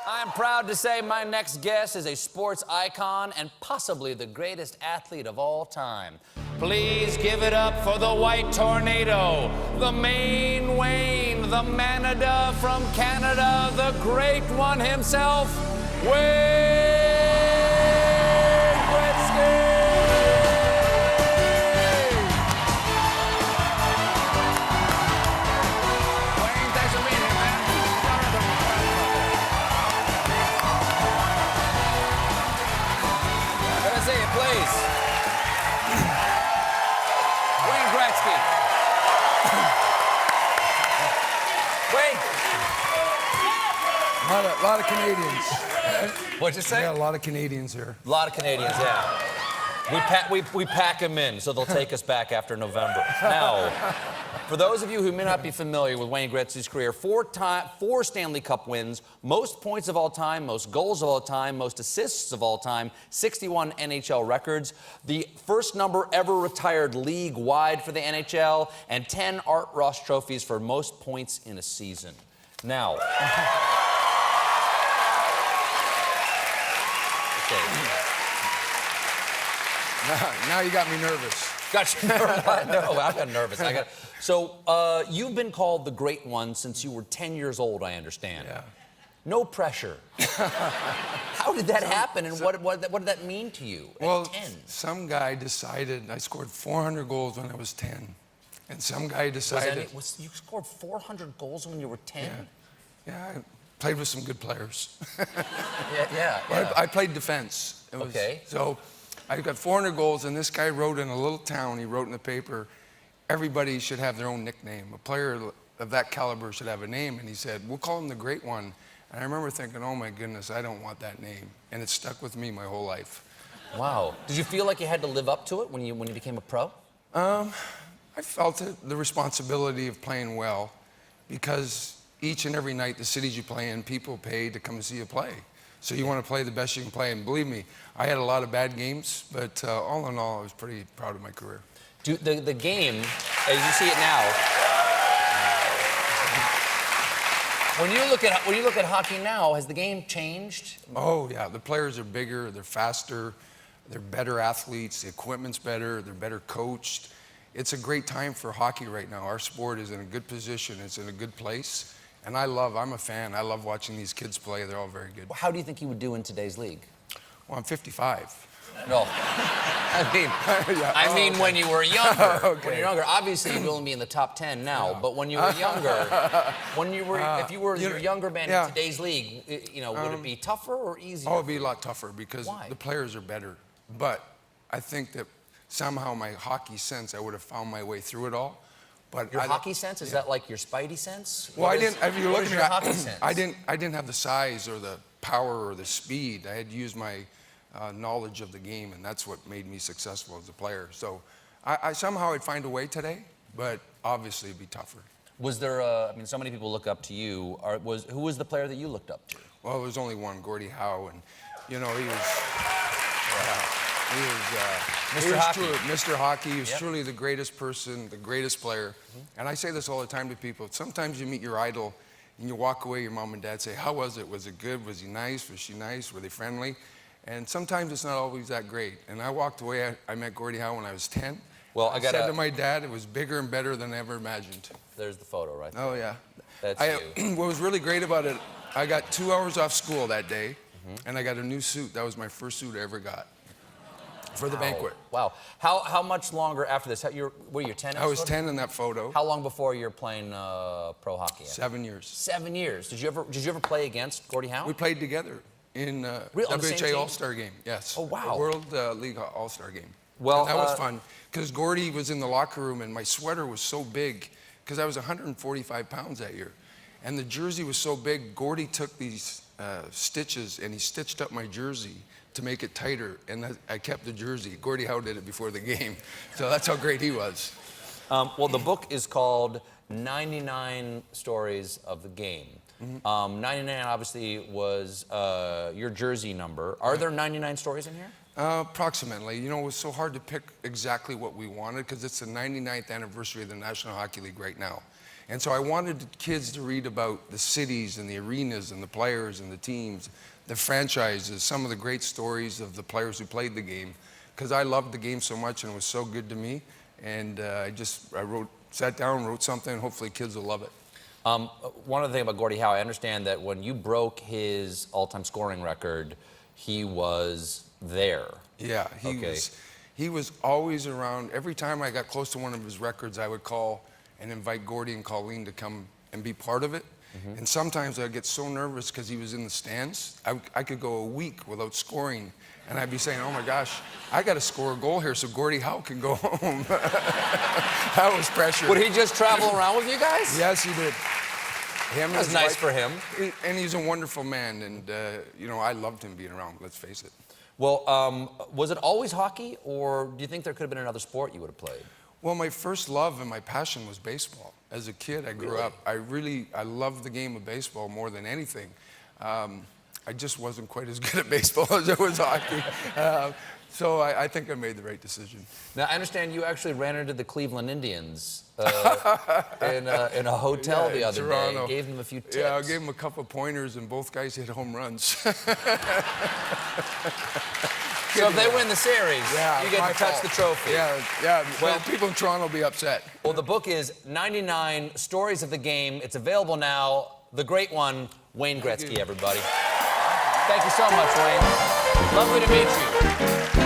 I'm proud to say my next guest is a sports icon and possibly the greatest athlete of all time. Please give it up for the White Tornado, the Maine Wayne, the Manada from Canada, the great one himself, Wayne Gretzky! Wayne, thanks for being here, man. Let me see you, please. Wayne Gretzky. Wayne. A lot of Canadians. What'd you say? Yeah, a lot of Canadians here. A lot of Canadians, yeah. We pack them in so they'll take us back after November. Now, for those of you who may not be familiar with Wayne Gretzky's career, four Stanley Cup wins, most points of all time, most goals of all time, most assists of all time, 61 NHL records, the first number ever retired league-wide for the NHL, and 10 Art Ross trophies for most points in a season. Now... Now you got me nervous. Got you nervous? No, I got nervous. So you've been called the Great One since you were 10 years old, I understand. Yeah. No pressure. How did that happen, and what did that mean to you at 10? Some guy decided I scored 400 goals when I was 10. And some guy decided... You scored 400 goals when you were 10? Yeah, I played with some good players. Yeah. I played defense. Okay. So I got 400 goals, and this guy wrote in a little town, he wrote in the paper, everybody should have their own nickname. A player of that caliber should have a name. And he said, we'll call him the Great One. And I remember thinking, oh my goodness, I don't want that name. And it stuck with me my whole life. Wow. Did you feel like you had to live up to it when you became a pro? I felt the responsibility of playing well, because each and every night, the cities you play in, people pay to come and see you play. So you want to play the best you can play. And believe me, I had a lot of bad games, but all in all, I was pretty proud of my career. The game, as you see it now, when you look at hockey now, has the game changed? Oh yeah, the players are bigger, they're faster, they're better athletes, the equipment's better, they're better coached. It's a great time for hockey right now. Our sport is in a good position, it's in a good place. And I'm a fan. I love watching these kids play. They're all very good. How do you think you would do in today's league? Well, I'm 55. No. I mean, when you were younger. Okay. When you're younger, obviously you'd only be in the top 10 now. Yeah. But when you were younger, if you were your younger man in today's league, would it be tougher or easier? Oh, it'd be a lot tougher because Why? The players are better. But I think that somehow my hockey sense, I would have found my way through it all. But your hockey sense, is that like your spidey sense? Well, I didn't. If you look at your hockey sense? I didn't have the size or the power or the speed. I had used my knowledge of the game, and that's what made me successful as a player. So, I somehow I'd find a way today, but obviously it'd be tougher. Was there? So many people look up to you. Who was the player that you looked up to? Well, there was only one, Gordie Howe, and he was. He was Mr. Hockey. He was truly the greatest person, the greatest player. And I say this all the time to people. Sometimes you meet your idol and you walk away, your mom and dad say, how was it? Was it good? Was he nice? Was she nice? Were they friendly? And sometimes it's not always that great. And I walked away, I met Gordie Howe when I was 10. Well, I said to my dad, it was bigger and better than I ever imagined. There's the photo right there. Oh, yeah. That's you. What was really great about it, I got 2 hours off school that day, and I got a new suit. That was my first suit I ever got. For the banquet. Wow. How much longer after this? Were you 10? I was 10 in that photo. How long before you're playing pro hockey? 7 years. 7 years. Did you ever play against Gordie Howe? We played together in WHA All-Star game. Yes. Oh wow. A World League All-Star game. Well, and that was fun because Gordie was in the locker room and my sweater was so big because I was 145 pounds that year, and the jersey was so big. Gordie took these stitches and he stitched up my jersey to make it tighter, and I kept the jersey. Gordie Howe did it before the game, so that's how great he was. Well, the book is called 99 Stories of the Game. 99 obviously was your jersey number. Are there 99 stories in here? Approximately. You know, it was so hard to pick exactly what we wanted because it's the 99th anniversary of the National Hockey League right now. And so I wanted the kids to read about the cities and the arenas and the players and the teams, the franchises, some of the great stories of the players who played the game, because I loved the game so much and it was so good to me. And sat down, wrote something, and hopefully kids will love it. One other thing about Gordie Howe, I understand that when you broke his all-time scoring record, he was there. Yeah, he was always around. Every time I got close to one of his records, I would call and invite Gordie and Colleen to come and be part of it. And sometimes I'd get so nervous because he was in the stands. I could go a week without scoring, and I'd be saying, oh my gosh, I got to score a goal here so Gordie Howe can go home. That was pressure. Would he just travel around with you guys? Yes, he did. That's nice for him. And he's a wonderful man, and you know, I loved him being around, let's face it. Well, was it always hockey, or do you think there could have been another sport you would have played? Well, my first love and my passion was baseball. As a kid, I grew up. I loved the game of baseball more than anything. I just wasn't quite as good at baseball as I was hockey. So I think I made the right decision. Now, I understand you actually ran into the Cleveland Indians in a hotel the other day and gave them a few tips. Yeah, I gave them a couple of pointers, and both guys hit home runs. So if they win the series, you get to touch fault. the trophy. Yeah. Well, people in Toronto will be upset. Well, the book is 99 Stories of the Game. It's available now. The great one, Wayne Gretzky, everybody. Thank you so much, Wayne. Lovely to meet you.